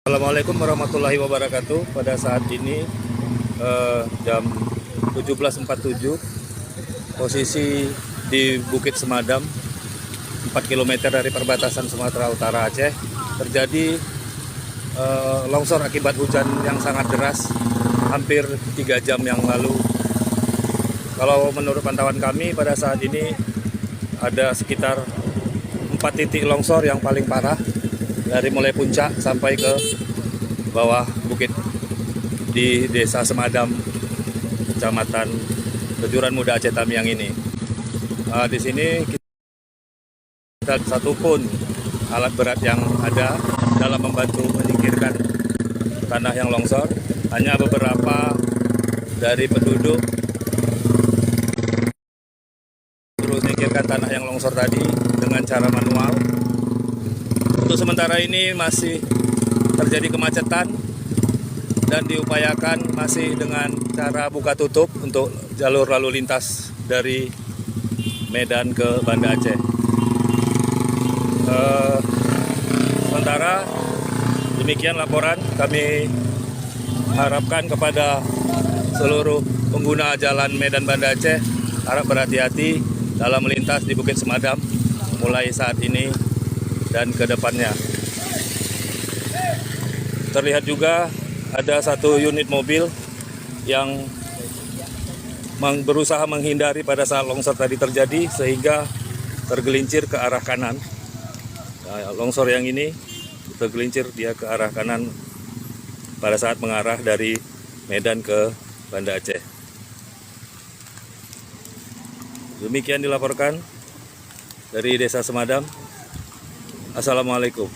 Assalamualaikum warahmatullahi wabarakatuh. Pada saat ini jam 17.47, posisi di Bukit Semadam 4 km dari perbatasan Sumatera Utara Aceh terjadi longsor akibat hujan yang sangat deras hampir 3 jam yang lalu. Kalau menurut pantauan kami pada saat ini ada sekitar 4 titik longsor yang paling parah, dari mulai puncak sampai ke bawah bukit di Desa Semadam, Kecamatan Kejuran Muda Aceh Tamiang ini. Di sini kita satupun alat berat yang ada dalam membantu menyingkirkan tanah yang longsor. Hanya beberapa dari penduduk terus menyingkirkan tanah yang longsor tadi dengan cara manual. Untuk sementara ini masih terjadi kemacetan dan diupayakan masih dengan cara buka tutup untuk jalur lalu lintas dari Medan ke Banda Aceh. Sementara demikian laporan, kami harapkan kepada seluruh pengguna jalan Medan Banda Aceh harap berhati-hati dalam melintas di Bukit Semadam mulai saat ini dan ke depannya. Terlihat juga ada satu unit mobil yang berusaha menghindari pada saat longsor tadi terjadi sehingga tergelincir ke arah kanan. Longsor yang ini tergelincir dia ke arah kanan pada saat mengarah dari Medan ke Banda Aceh. Demikian dilaporkan dari Desa Semadam. Assalamualaikum.